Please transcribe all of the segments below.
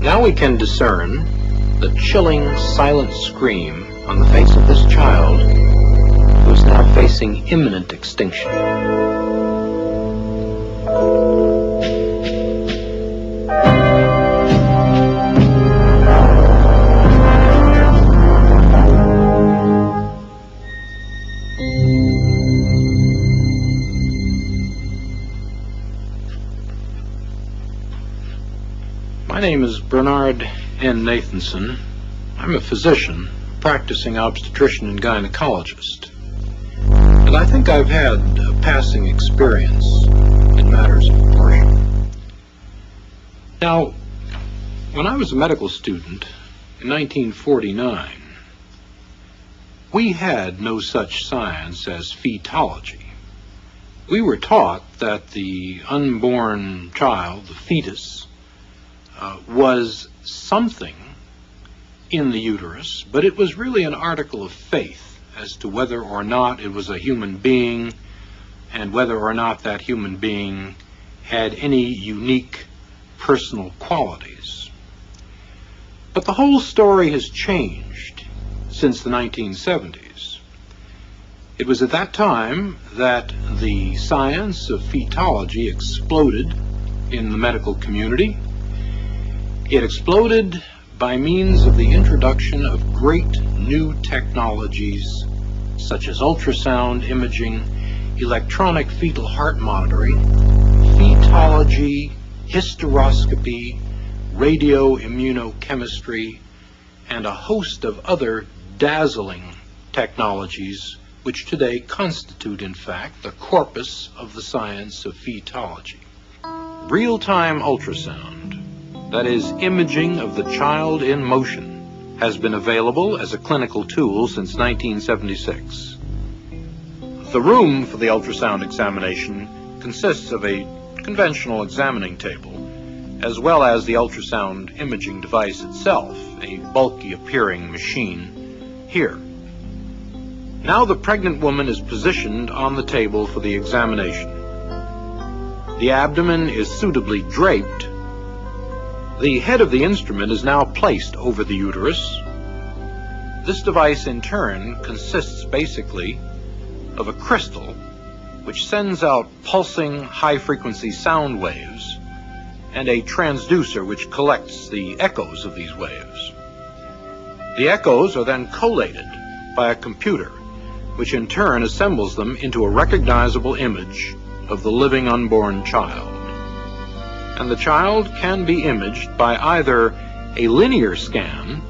Now we can discern the chilling, silent scream on the face of this child who is now facing imminent extinction. My name is Bernard N. Nathanson. I'm a physician, practicing obstetrician and gynecologist. And I think I've had a passing experience in matters of abortion. Now, when I was a medical student in 1949, we had no such science as fetology. We were taught that the unborn child, the fetus, was something in the uterus, but it was really an article of faith as to whether or not it was a human being and whether or not that human being had any unique personal qualities. But the whole story has changed since the 1970s. It was at that time that the science of fetology exploded in the medical community. It exploded by means of the introduction of great new technologies such as ultrasound imaging, electronic fetal heart monitoring, fetology, hysteroscopy, radioimmunochemistry, and a host of other dazzling technologies which today constitute, in fact, the corpus of the science of fetology. Real-time ultrasound, that is, imaging of the child in motion, has been available as a clinical tool since 1976. The room for the ultrasound examination consists of a conventional examining table, as well as the ultrasound imaging device itself, a bulky appearing machine here. Now the pregnant woman is positioned on the table for the examination. The abdomen is suitably draped. The head of the instrument is now placed over the uterus. This device in turn consists basically of a crystal which sends out pulsing high-frequency sound waves and a transducer which collects the echoes of these waves. The echoes are then collated by a computer which in turn assembles them into a recognizable image of the living unborn child. And the child can be imaged by either a linear scan,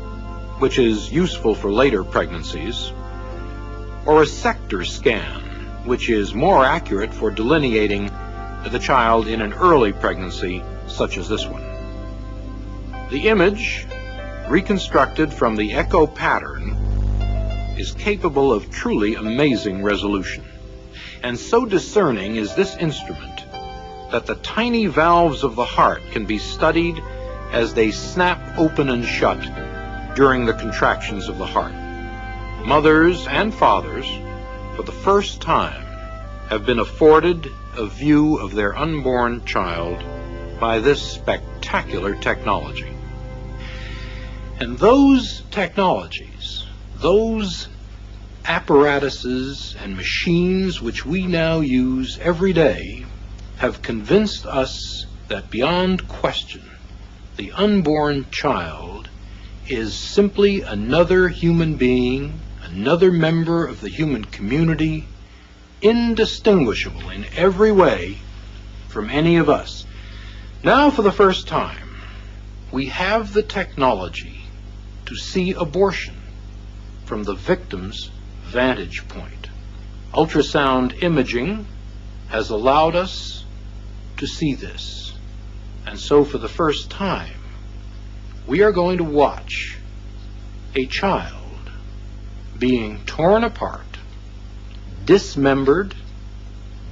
which is useful for later pregnancies, or a sector scan, which is more accurate for delineating the child in an early pregnancy, such as this one. The image, reconstructed from the echo pattern, is capable of truly amazing resolution. And so discerning is this instrument that the tiny valves of the heart can be studied as they snap open and shut during the contractions of the heart. Mothers and fathers, for the first time, have been afforded a view of their unborn child by this spectacular technology. And those technologies, those apparatuses and machines which we now use every day, have convinced us that beyond question, the unborn child is simply another human being, another member of the human community, indistinguishable in every way from any of us. Now, for the first time, we have the technology to see abortion from the victim's vantage point. Ultrasound imaging has allowed us to see this. And so for the first time, we are going to watch a child being torn apart, dismembered,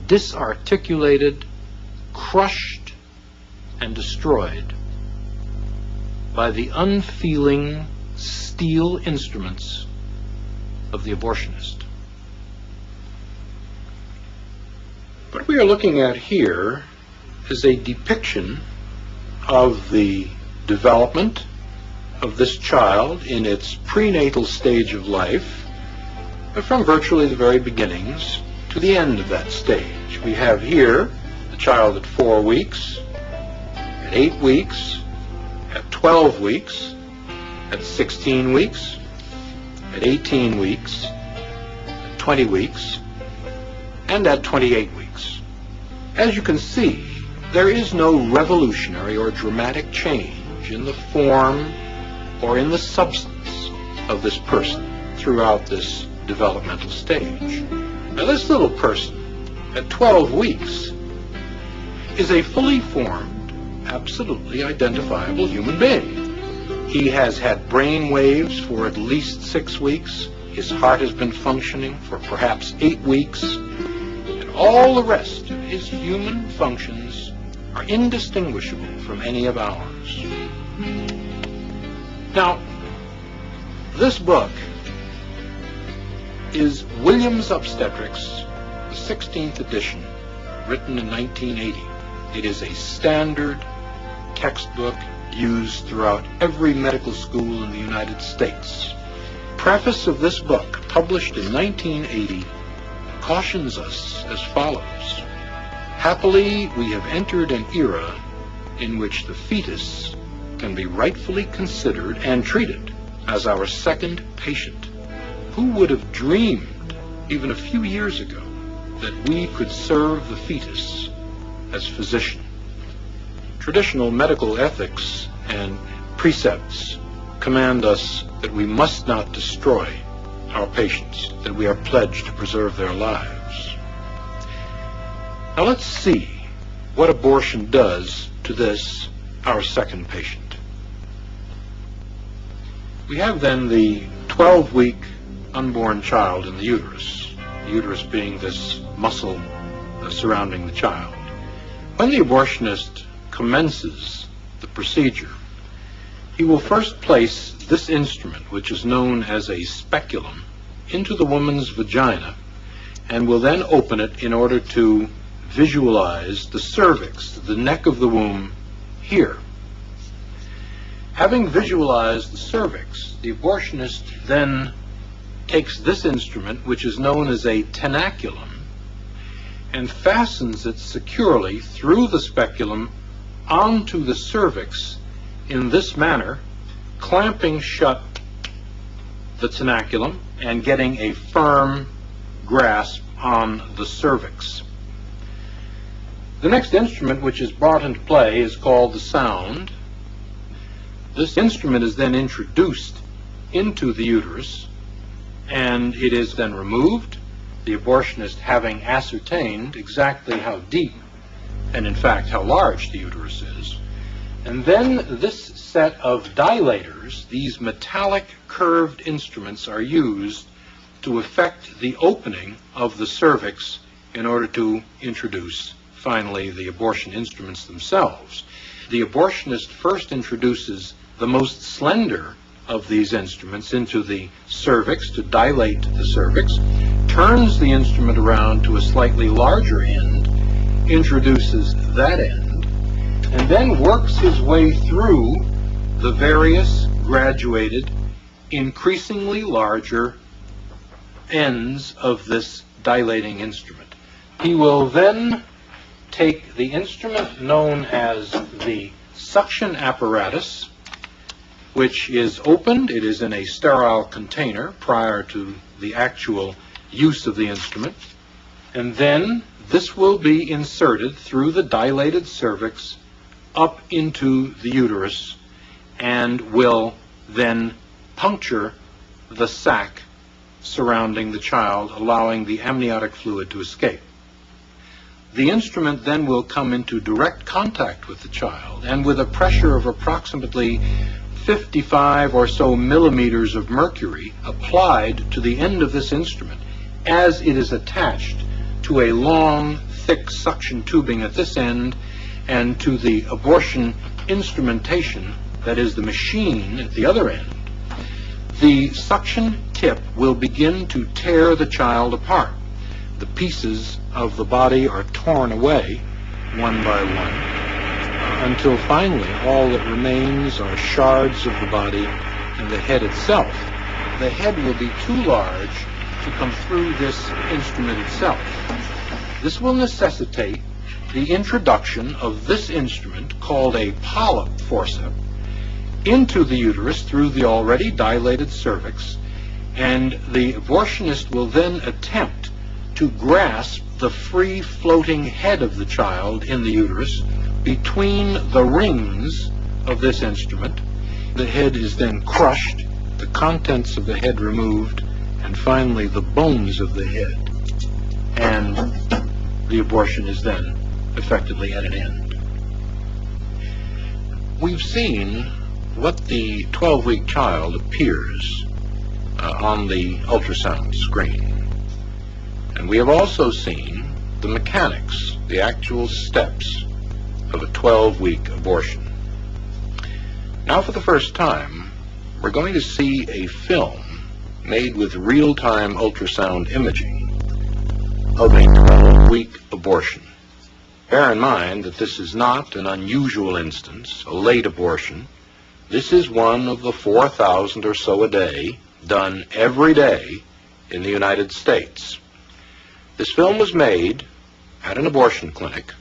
disarticulated, crushed, and destroyed by the unfeeling steel instruments of the abortionist. What we are looking at here is a depiction of the development of this child in its prenatal stage of life, from virtually the very beginnings to the end of that stage. We have here the child at 4 weeks, at 8 weeks, at 12 weeks, at 16 weeks, at 18 weeks, at 20 weeks, and at 28 weeks. As you can see, there is no revolutionary or dramatic change in the form or in the substance of this person throughout this developmental stage. Now, this little person at 12 weeks is a fully formed, absolutely identifiable human being. He has had brain waves for at least 6 weeks. His heart has been functioning for perhaps 8 weeks. And all the rest of his human functions are indistinguishable from any of ours. Now, this book is Williams Obstetrics, the 16th edition, written in 1980. It is a standard textbook used throughout every medical school in the United States. Preface of this book, published in 1980, cautions us as follows. Happily, we have entered an era in which the fetus can be rightfully considered and treated as our second patient. Who would have dreamed, even a few years ago, that we could serve the fetus as physician? Traditional medical ethics and precepts command us that we must not destroy our patients, that we are pledged to preserve their lives. Now let's see what abortion does to this, our second patient. We have then the 12-week unborn child in the uterus being this muscle surrounding the child. When the abortionist commences the procedure, he will first place this instrument, which is known as a speculum, into the woman's vagina, and will then open it in order to visualize the cervix, the neck of the womb, here. Having visualized the cervix, the abortionist then takes this instrument, which is known as a tenaculum, and fastens it securely through the speculum onto the cervix in this manner, clamping shut the tenaculum and getting a firm grasp on the cervix. The next instrument which is brought into play is called the sound. This instrument is then introduced into the uterus, and it is then removed, the abortionist having ascertained exactly how deep and in fact how large the uterus is. And then this set of dilators, these metallic curved instruments, are used to effect the opening of the cervix in order to introduce finally the abortion instruments themselves. The abortionist first introduces the most slender of these instruments into the cervix to dilate the cervix, turns the instrument around to a slightly larger end, introduces that end, and then works his way through the various graduated, increasingly larger ends of this dilating instrument. He will then take the instrument known as the suction apparatus, which is opened. It is in a sterile container prior to the actual use of the instrument. And then this will be inserted through the dilated cervix up into the uterus and will then puncture the sac surrounding the child, allowing the amniotic fluid to escape. The instrument then will come into direct contact with the child, and with a pressure of approximately 55 or so millimeters of mercury applied to the end of this instrument, as it is attached to a long, thick suction tubing at this end and to the abortion instrumentation, that is the machine at the other end. The suction tip will begin to tear the child apart. The pieces of the body are torn away one by one. until finally all that remains are shards of the body and the head itself. The head will be too large to come through this instrument itself. This will necessitate the introduction of this instrument, called a polyp forceps, into the uterus through the already dilated cervix, and the abortionist will then attempt to grasp the free-floating head of the child in the uterus between the rings of this instrument. The head is then crushed, the contents of the head removed, and finally the bones of the head. And the abortion is then effectively at an end. We've seen what the 12-week child appears on the ultrasound screen. And we have also seen the mechanics, the actual steps of a 12-week abortion. Now, for the first time, we're going to see a film made with real-time ultrasound imaging of a 12-week abortion. Bear in mind that this is not an unusual instance, a late abortion. This is one of the 4,000 or so a day done every day in the United States. This film was made at an abortion clinic.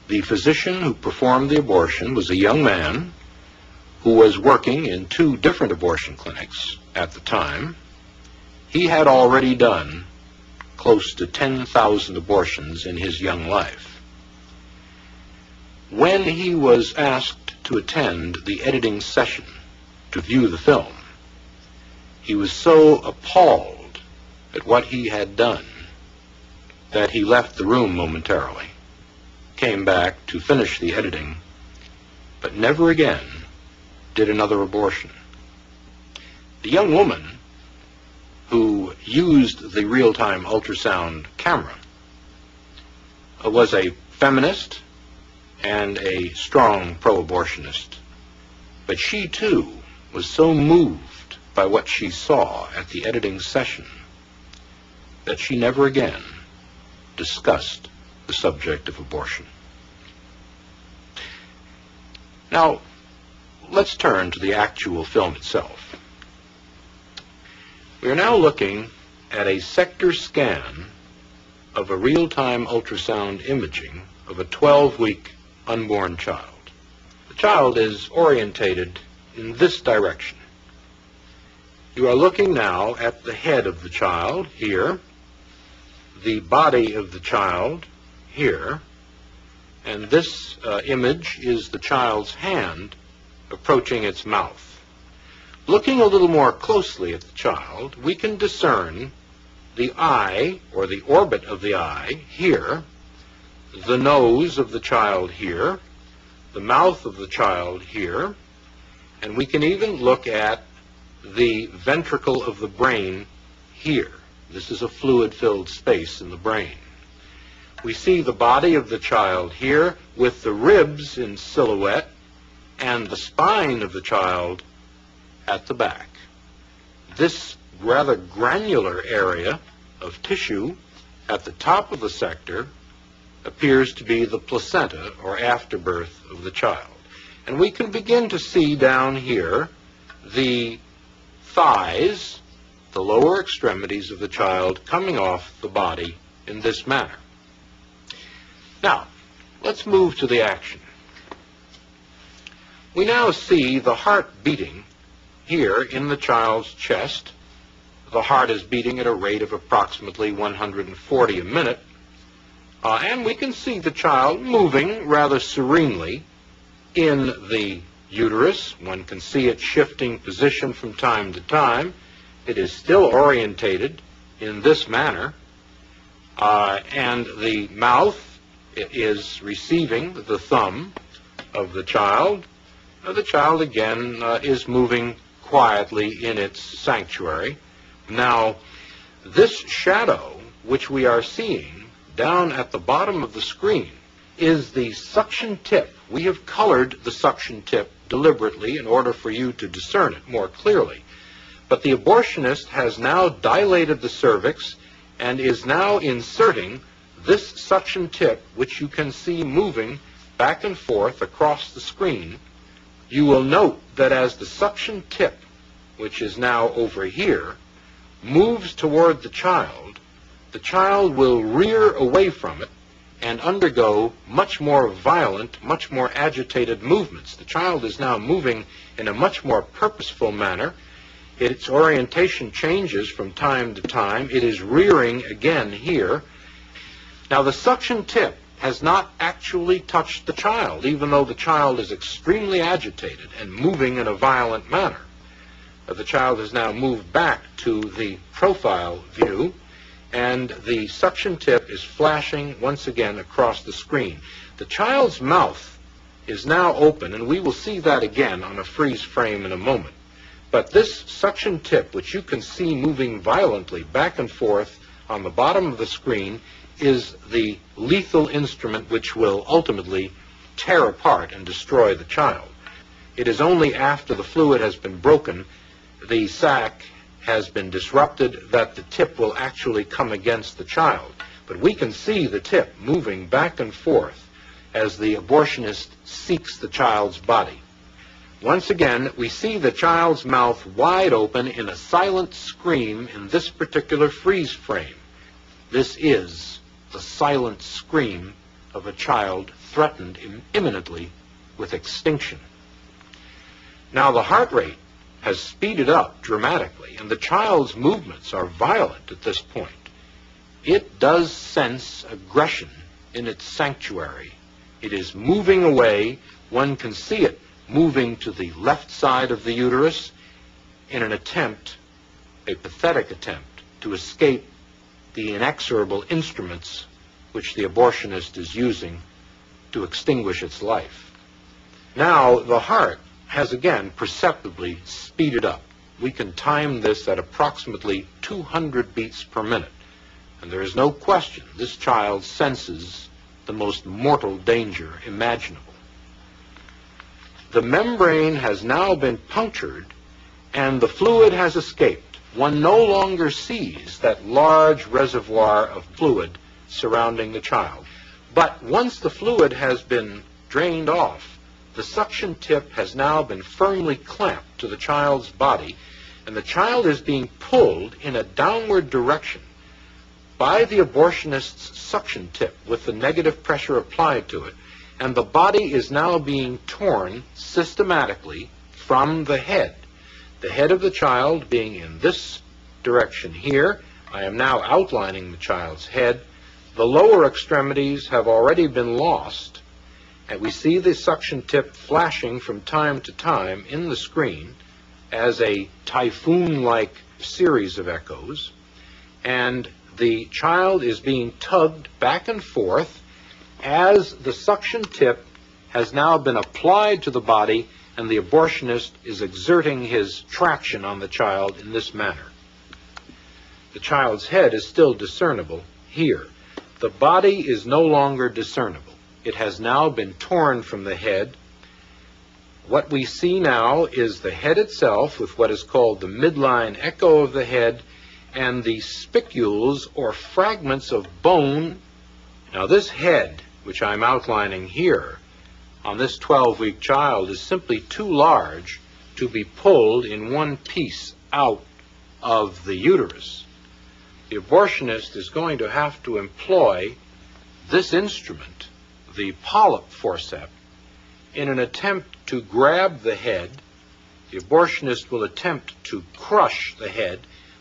The physician who performed the abortion was a young man who was working in 2 different abortion clinics at the time. He had already done close to 10,000 abortions in his young life. When he was asked to attend the editing session to view the film, he was so appalled at what he had done that he left the room momentarily, came back to finish the editing, but never again did another abortion. The young woman who used the real-time ultrasound camera was a feminist and a strong pro-abortionist, but she too was so moved by what she saw at the editing session that she never again discussed the subject of abortion. Now, let's turn to the actual film itself. We are now looking at a sector scan of a real-time ultrasound imaging of a 12-week unborn child. The child is orientated in this direction. You are looking now at the head of the child here, the body of the child here, and this image is the child's hand approaching its mouth. Looking a little more closely at the child, we can discern the eye, or the orbit of the eye, here, the nose of the child here, the mouth of the child here, and we can even look at the ventricle of the brain here. This is a fluid-filled space in the brain. We see the body of the child here with the ribs in silhouette and the spine of the child at the back. This rather granular area of tissue at the top of the sector appears to be the placenta, or afterbirth, of the child. And we can begin to see down here the thighs, the lower extremities of the child coming off the body in this manner. Now, let's move to the action. We now see the heart beating here in the child's chest. The heart is beating at a rate of approximately 140 a minute. And we can see the child moving rather serenely in the uterus. One can see it shifting position from time to time. It is still orientated in this manner. And the mouth is receiving the thumb of the child. The child again is moving quietly in its sanctuary. Now, this shadow, which we are seeing down at the bottom of the screen, is the suction tip. We have colored the suction tip deliberately in order for you to discern it more clearly. But the abortionist has now dilated the cervix and is now inserting this suction tip, which you can see moving back and forth across the screen, you will note that as the suction tip, which is now over here, moves toward the child will rear away from it and undergo much more violent, much more agitated movements. The child is now moving in a much more purposeful manner. Its orientation changes from time to time. It is rearing again here. Now, the suction tip has not actually touched the child, even though the child is extremely agitated and moving in a violent manner. The child has now moved back to the profile view, and the suction tip is flashing once again across the screen. The child's mouth is now open, and we will see that again on a freeze frame in a moment. But this suction tip, which you can see moving violently back and forth on the bottom of the screen, is the lethal instrument which will ultimately tear apart and destroy the child. It is only after the fluid has been broken, the sac has been disrupted, that the tip will actually come against the child. But we can see the tip moving back and forth as the abortionist seeks the child's body. Once again, we see the child's mouth wide open in a silent scream in this particular freeze frame. This is the silent scream of a child threatened imminently with extinction. Now, the heart rate has speeded up dramatically, and the child's movements are violent at this point. It does sense aggression in its sanctuary. It is moving away. One can see it moving to the left side of the uterus in an attempt, a pathetic attempt, to escape the inexorable instruments which the abortionist is using to extinguish its life. Now, the heart has again perceptibly speeded up. We can time this at approximately 200 beats per minute. And there is no question this child senses the most mortal danger imaginable. The membrane has now been punctured and the fluid has escaped. One no longer sees that large reservoir of fluid surrounding the child. But once the fluid has been drained off, the suction tip has now been firmly clamped to the child's body, and the child is being pulled in a downward direction by the abortionist's suction tip with the negative pressure applied to it, and the body is now being torn systematically from the head. The head of the child being in this direction here. I am now outlining the child's head. The lower extremities have already been lost, and we see the suction tip flashing from time to time in the screen as a typhoon-like series of echoes, and the child is being tugged back and forth as the suction tip has now been applied to the body, and the abortionist is exerting his traction on the child in this manner. The child's head is still discernible here. The body is no longer discernible. It has now been torn from the head. What we see now is the head itself with what is called the midline echo of the head and the spicules or fragments of bone. Now, this head, which I'm outlining here on this 12-week child, is simply too large to be pulled in one piece out of the uterus. The abortionist is going to have to employ this instrument, the polyp forceps, in an attempt to grab the head. The abortionist will attempt to crush the head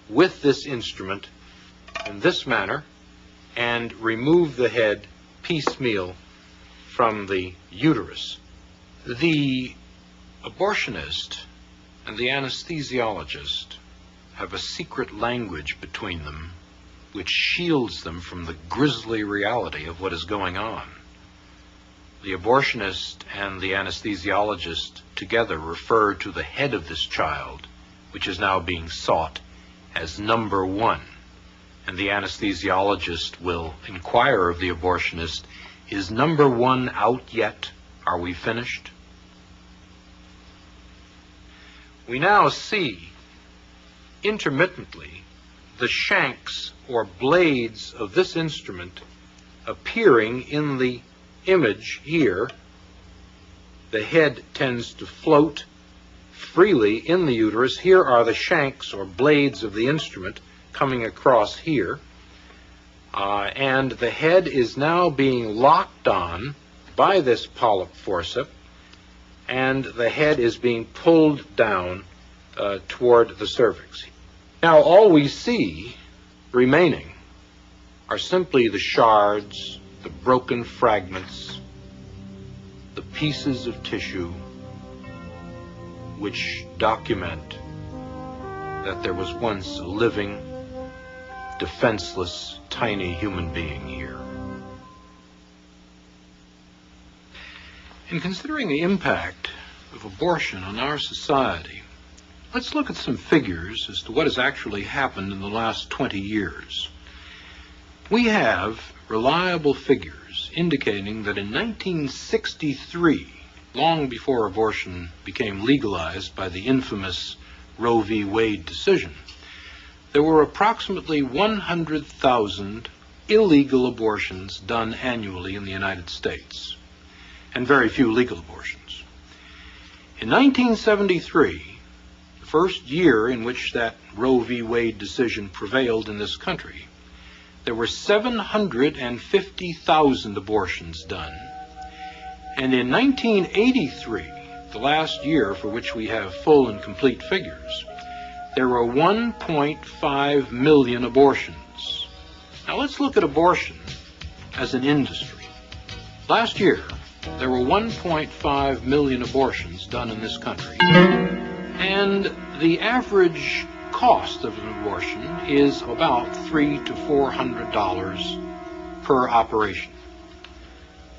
with this instrument in this manner and remove the head piecemeal from the uterus. The abortionist and the anesthesiologist have a secret language between them which shields them from the grisly reality of what is going on. The abortionist and the anesthesiologist together refer to the head of this child, which is now being sought, as number one. And the anesthesiologist will inquire of the abortionist, "Is number one out yet? Are we finished?" We now see intermittently the shanks or blades of this instrument appearing in the image here the head tends to float freely in the uterus. Here are the shanks or blades of the instrument coming across here. And the head is now being locked on by this polyp forceps, and the head is being pulled down toward the cervix. Now, all we see remaining are simply the shards, the broken fragments, the pieces of tissue which document that there was once a living, defenseless, tiny human being here. In considering the impact of abortion on our society, let's look at some figures as to what has actually happened in the last 20 years. We have reliable figures indicating that in 1963, long before abortion became legalized by the infamous Roe v. Wade decision, there were approximately 100,000 illegal abortions done annually in the United States, and very few legal abortions. In 1973, the first year in which that Roe v. Wade decision prevailed in this country, there were 750,000 abortions done. And in 1983, the last year for which we have full and complete figures, there were 1.5 million abortions. Now let's look at abortion as an industry. Last year, there were 1.5 million abortions done in this country. And the average cost of an abortion is about $300 to $400 per operation.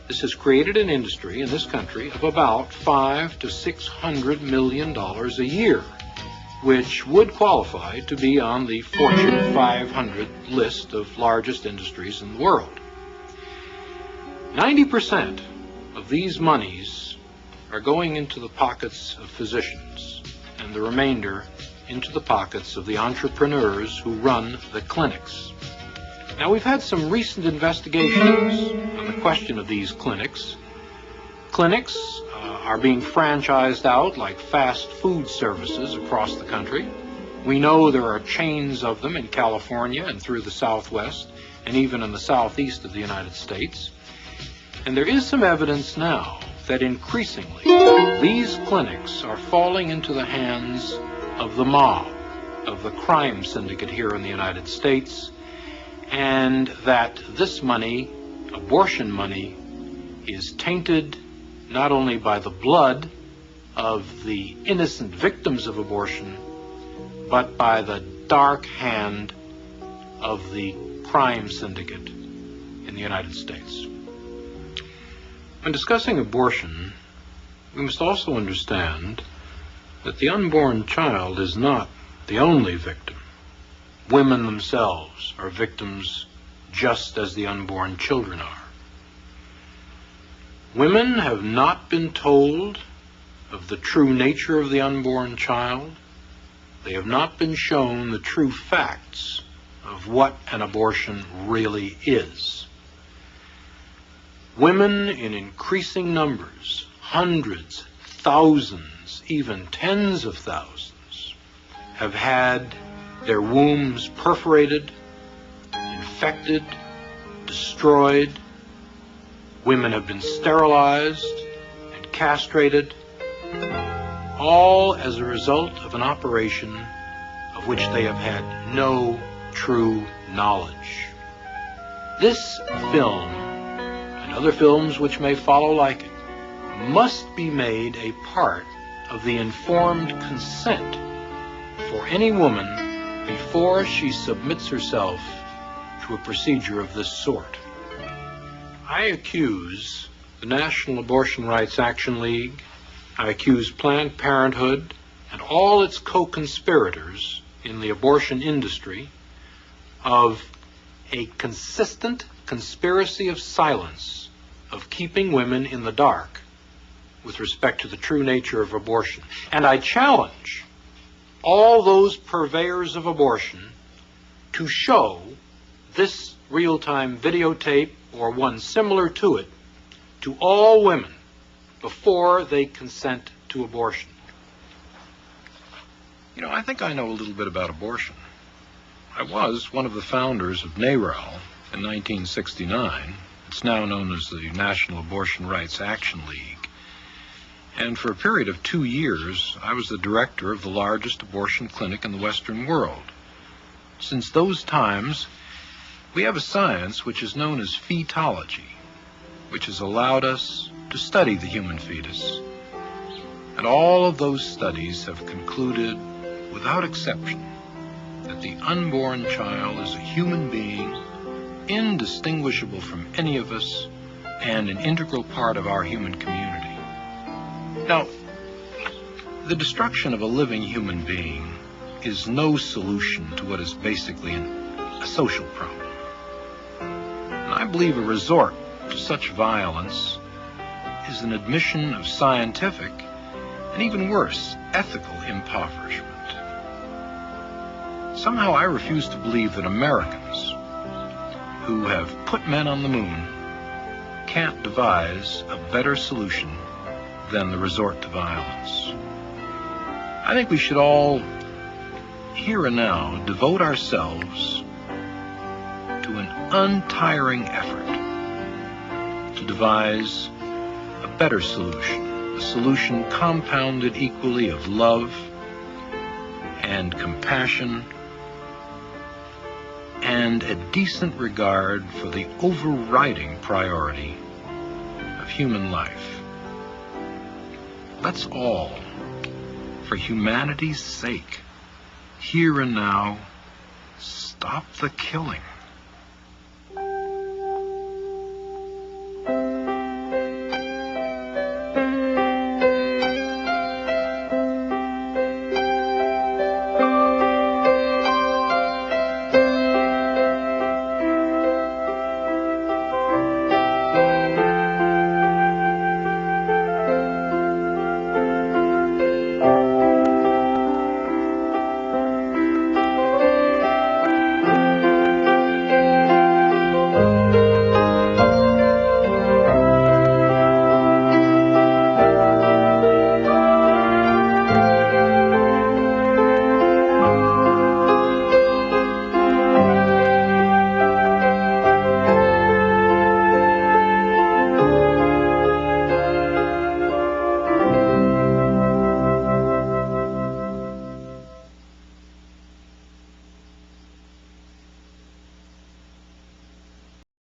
This has created an industry in this country of about $500 to $600 million a year, which would qualify to be on the Fortune 500 list of largest industries in the world. 90% of these monies are going into the pockets of physicians, and the remainder into the pockets of the entrepreneurs who run the clinics. Now, we've had some recent investigations on the question of these clinics. Clinics are being franchised out like fast food services across the country. We know there are chains of them in California and through the Southwest and even in the Southeast of the United States. And there is some evidence now that increasingly these clinics are falling into the hands of the mob, of the crime syndicate here in the United States, and that this money, abortion money, is tainted not only by the blood of the innocent victims of abortion, but by the dark hand of the crime syndicate in the United States. When discussing abortion, we must also understand that the unborn child is not the only victim. Women themselves are victims just as the unborn children are. Women have not been told of the true nature of the unborn child. They have not been shown the true facts of what an abortion really is. Women in increasing numbers, hundreds, thousands, even tens of thousands, have had their wombs perforated, infected, destroyed. Women have been sterilized and castrated, all as a result of an operation of which they have had no true knowledge. This film, and other films which may follow like it, must be made a part of the informed consent for any woman before she submits herself to a procedure of this sort. I accuse the National Abortion Rights Action League, I accuse Planned Parenthood and all its co-conspirators in the abortion industry of a consistent conspiracy of silence, of keeping women in the dark with respect to the true nature of abortion. And I challenge all those purveyors of abortion to show this real-time videotape or one similar to it to all women before they consent to abortion. You know, I think I know a little bit about abortion. I was one of the founders of NARAL in 1969. It's now known as the National Abortion Rights Action League. And for a period of 2 years, I was the director of the largest abortion clinic in the Western world. Since those times, we have a science which is known as fetology, which has allowed us to study the human fetus. And all of those studies have concluded, without exception, that the unborn child is a human being, indistinguishable from any of us, and an integral part of our human community. Now, the destruction of a living human being is no solution to what is basically a social problem. And I believe a resort to such violence is an admission of scientific, and even worse, ethical impoverishment. Somehow I refuse to believe that Americans, who have put men on the moon, can't devise a better solution than the resort to violence. I think we should all, here and now, devote ourselves to an untiring effort to devise a better solution, a solution compounded equally of love and compassion and a decent regard for the overriding priority of human life. Let's all, for humanity's sake, here and now, stop the killing.